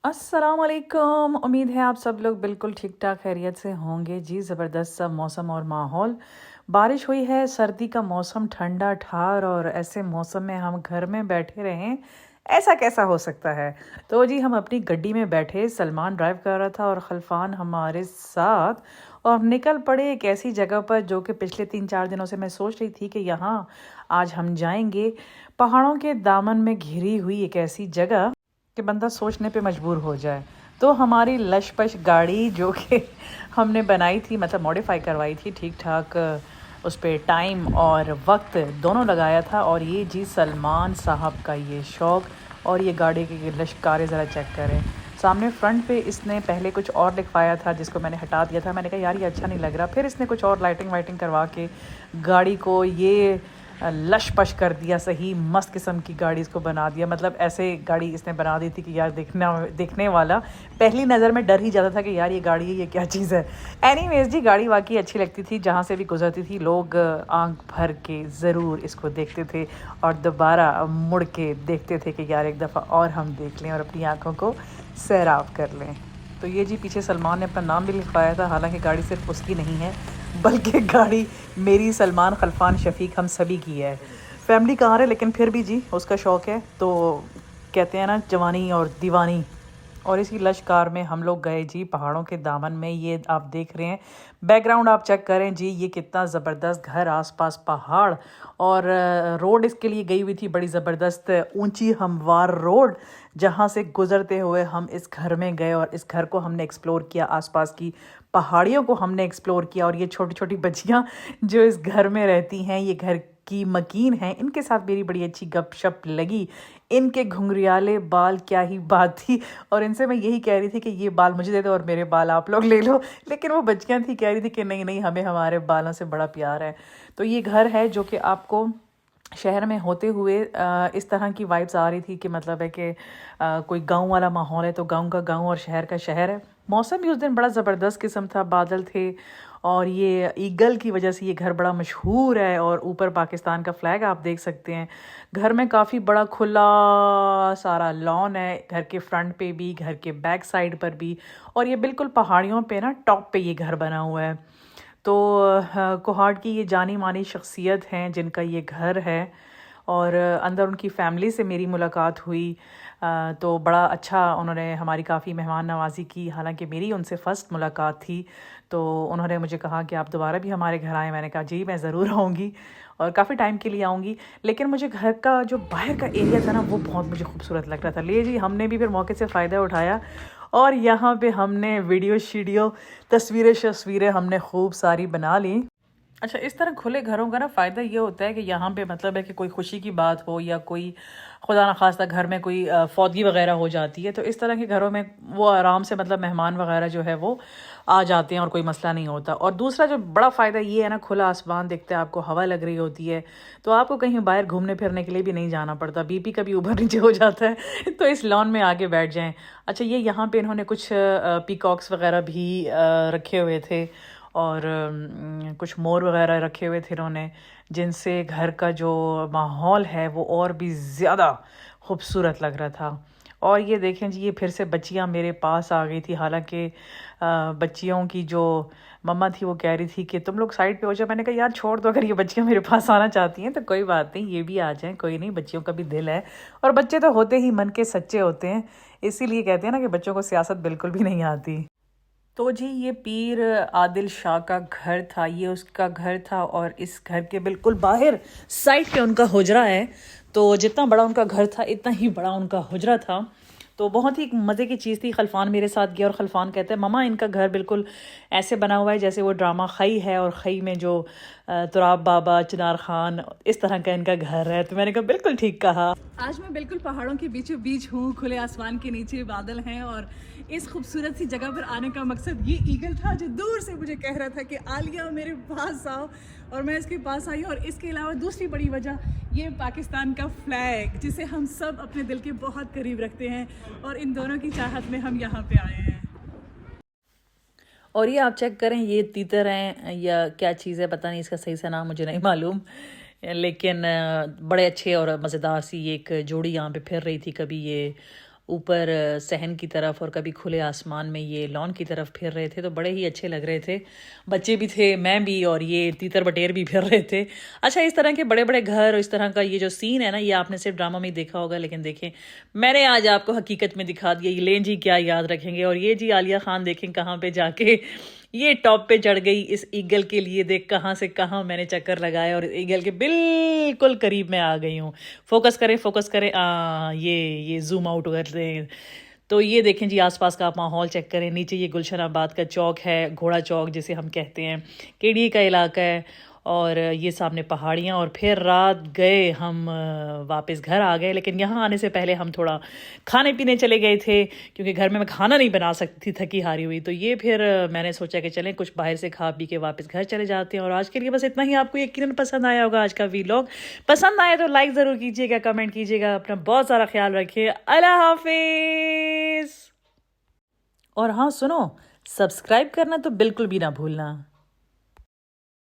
अस्सलाम वालेकुम। उम्मीद है आप सब लोग बिल्कुल ठीक ठाक खैरियत से होंगे जी। ज़बरदस्त सा मौसम और माहौल, बारिश हुई है, सर्दी का मौसम ठंडा ठार, और ऐसे मौसम में हम घर में बैठे रहें, ऐसा कैसा हो सकता है। तो जी हम अपनी गड्डी में बैठे, सलमान ड्राइव कर रहा था और खलफान हमारे साथ, और हम निकल पड़े एक ऐसी जगह पर जो कि पिछले 3-4 दिनों से मैं सोच रही थी कि यहाँ आज हम जाएंगे। पहाड़ों के दामन में घिरी हुई एक ऐसी जगह कि बंदा सोचने पे मजबूर हो जाए। तो हमारी लश-पश गाड़ी जो कि हमने बनाई थी, मतलब मॉडिफ़ाई करवाई थी ठीक-ठाक, उस पे टाइम और वक़्त दोनों लगाया था। और ये जी सलमान साहब का ये शौक़, और ये गाड़ी की लश्कारे ज़रा चेक करें। सामने फ्रंट पे इसने पहले कुछ और लिखवाया था जिसको मैंने हटा दिया था। मैंने कहा यार ये अच्छा नहीं लग रहा। फिर इसने कुछ और लाइटिंग वाइटिंग करवा के गाड़ी को ये लश-पश कर दिया, सही मस्त किस्म की गाड़ी इसको बना दिया। मतलब ऐसे गाड़ी इसने बना दी थी कि यार देखने वाला पहली नज़र में डर ही जाता था कि यार ये गाड़ी है, ये क्या चीज़ है। एनीवेज़ जी गाड़ी वाक़ई अच्छी लगती थी, जहाँ से भी गुज़रती थी लोग आँख भर के ज़रूर इसको देखते थे और दोबारा मुड़ के देखते थे कि यार एक दफ़ा और हम देख लें और अपनी आँखों को सैराब कर लें। तो ये जी पीछे सलमान ने अपना नाम भी लिखवाया था, हालाँकि गाड़ी सिर्फ़ उसकी नहीं है बल्कि गाड़ी मेरी, सलमान, खलफान, शफ़ीक हम सभी की है। फैमिली कार है लेकिन फिर भी जी उसका शौक़ है, तो कहते हैं ना जवानी और दीवानी। और इसी लश कार में हम लोग गए जी पहाड़ों के दामन में। ये आप देख रहे हैं, बैकग्राउंड आप चेक करें जी, ये कितना ज़बरदस्त घर, आसपास पहाड़, और रोड इसके लिए गई हुई थी बड़ी ज़बरदस्त ऊंची हमवार रोड, जहाँ से गुज़रते हुए हम इस घर में गए और इस घर को हमने एक्सप्लोर किया, आसपास की पहाड़ियों को हमने एक्सप्लोर किया। और ये छोटी छोटी बच्चियाँ जो इस घर में रहती हैं, ये घर की मकीन हैं, इनके साथ मेरी बड़ी अच्छी गपशप लगी। इनके घुंघरियाले बाल, क्या ही बात थी। और इनसे मैं यही कह रही थी कि ये बाल मुझे दे दो और मेरे बाल आप लोग ले लो, लेकिन वो बच्चियाँ थी कह रही थी कि नहीं नहीं, हमें हमारे बालों से बड़ा प्यार है। तो ये घर है जो कि आपको शहर में होते हुए इस तरह की वाइब्स आ रही थी कि मतलब है कि कोई गांव वाला माहौल है, तो गांव का गांव और शहर का शहर है। मौसम भी उस दिन बड़ा ज़बरदस्त किस्म था, बादल थे, और ये ईगल की वजह से ये घर बड़ा मशहूर है। और ऊपर पाकिस्तान का फ्लैग आप देख सकते हैं। घर में काफ़ी बड़ा खुला सारा लॉन है, घर के फ्रंट पे भी, घर के बैक साइड पर भी, और ये बिल्कुल पहाड़ियों पे ना टॉप पे ये घर बना हुआ है। तो कोहाट की ये जानी मानी शख्सियत हैं जिनका ये घर है, और अंदर उनकी फ़ैमिली से मेरी मुलाकात हुई। तो बड़ा अच्छा उन्होंने हमारी काफ़ी मेहमान नवाज़ी की, हालांकि मेरी उनसे फ़र्स्ट मुलाकात थी। तो उन्होंने मुझे कहा कि आप दोबारा भी हमारे घर आएँ। मैंने कहा जी मैं ज़रूर आऊँगी, और काफ़ी टाइम के लिए आऊँगी। लेकिन मुझे घर का जो बाहर का एरिया था ना, वो बहुत मुझे खूबसूरत लग रहा था। ले जी हमने भी फिर मौके से फ़ायदा उठाया, और यहाँ पे हमने वीडियो शीडियो, तस्वीरें शस्वीरें हमने खूब सारी बना ली। अच्छा, इस तरह खुले घरों का ना फ़ायदा ये होता है कि यहाँ पे मतलब है कि कोई खुशी की बात हो, या कोई खुदा न खास्ता घर में कोई फौतगी वगैरह हो जाती है, तो इस तरह के घरों में वो आराम से, मतलब मेहमान वगैरह जो है वो आ जाते हैं और कोई मसला नहीं होता। और दूसरा जो बड़ा फ़ायदा ये है ना, खुला आसमान दिखता है, आपको हवा लग रही होती है, तो आपको कहीं बाहर घूमने फिरने के लिए भी नहीं जाना पड़ता। बीपी कभी ऊपर नीचे हो जाता है तो इस लॉन में आके बैठ जाएं। अच्छा, ये यहाँ पे इन्होंने कुछ पीकॉक्स वगैरह भी रखे हुए थे, और कुछ मोर वगैरह रखे हुए थे इन्होंने, जिनसे घर का जो माहौल है वो और भी ज़्यादा खूबसूरत लग रहा था। और ये देखें जी, ये फिर से बच्चियां मेरे पास आ गई थी। हालांकि बच्चियों की जो मम्मा थी वो कह रही थी कि तुम लोग साइड पे हो जाओ। मैंने कहा यार छोड़ दो, अगर ये बच्चियां मेरे पास आना चाहती हैं तो कोई बात नहीं, ये भी आ जाएं, कोई नहीं, बच्चियों का भी दिल है। और बच्चे तो होते ही मन के सच्चे होते हैं, इसीलिए कहते हैं ना कि बच्चों को सियासत बिल्कुल भी नहीं आती। तो जी ये पीर आदिल शाह का घर था, ये उसका घर था, और इस घर के बिल्कुल बाहर साइड पे उनका हुजरा है। तो जितना बड़ा उनका घर था इतना ही बड़ा उनका हुजरा था। तो बहुत ही मज़े की चीज़ थी। खलफान मेरे साथ गया, और खलफान कहते हैं ममा इनका घर बिल्कुल ऐसे बना हुआ है जैसे वो ड्रामा खई है, और खई में जो तुराब बाबा, चिनार खान, इस तरह का इनका घर है। तो मैंने कहा बिल्कुल ठीक कहा। आज मैं बिल्कुल पहाड़ों के बीचों बीच हूँ, खुले आसमान के नीचे बादल हैं, और इस खूबसूरत सी जगह पर आने का मकसद ये ईगल था जो दूर से मुझे कह रहा था कि आलिया मेरे पास आओ, और मैं इसके पास आई। और इसके अलावा दूसरी बड़ी वजह ये पाकिस्तान का फ्लैग, जिसे हम सब अपने दिल के बहुत करीब रखते हैं, और इन दोनों की चाहत में हम यहाँ पे आए हैं। और ये आप चेक करें, ये तीतर हैं या क्या चीज़ है पता नहीं, इसका सही से नाम मुझे नहीं मालूम, लेकिन बड़े अच्छे और मज़ेदार सी एक जोड़ी यहाँ पे फिर रही थी। कभी ये ऊपर सहन की तरफ और कभी खुले आसमान में ये लॉन की तरफ फिर रहे थे, तो बड़े ही अच्छे लग रहे थे। बच्चे भी थे, मैं भी, और ये तीतर बटेर भी फिर रहे थे। अच्छा, इस तरह के बड़े बड़े घर और इस तरह का ये जो सीन है ना, ये आपने सिर्फ ड्रामा में ही देखा होगा, लेकिन देखें मैंने आज आपको हकीकत में दिखा दिया। ये लें जी क्या याद रखेंगे। और ये जी आलिया खान देखें कहाँ पे जाके ये टॉप पे चढ़ गई इस ईगल के लिए। देख कहाँ से कहाँ मैंने चक्कर लगाया और ईगल के बिल्कुल करीब मैं आ गई हूँ। फोकस करें, फोकस करें। ये जूम आउट करते हैं। तो ये देखें जी, आसपास का आप माहौल चेक करें। नीचे ये गुलशनाबाद का चौक है, घोड़ा चौक जिसे हम कहते हैं, केडी का इलाका है, और ये सामने पहाड़ियाँ। और फिर रात गए हम, वापस घर आ गए। लेकिन यहाँ आने से पहले हम थोड़ा खाने पीने चले गए थे, क्योंकि घर में मैं खाना नहीं बना सकती थी, थकी हारी हुई। तो ये फिर मैंने सोचा कि चलें कुछ बाहर से खा पी के वापस घर चले जाते हैं। और आज के लिए बस इतना ही। आपको यकीनन पसंद आया होगा आज का वीलॉग। पसंद आया तो लाइक ज़रूर कीजिएगा, कमेंट कीजिएगा। अपना बहुत सारा ख्याल रखिए। अल्लाह हाफिज़। और हाँ सुनो, सब्सक्राइब करना तो बिल्कुल भी ना भूलना।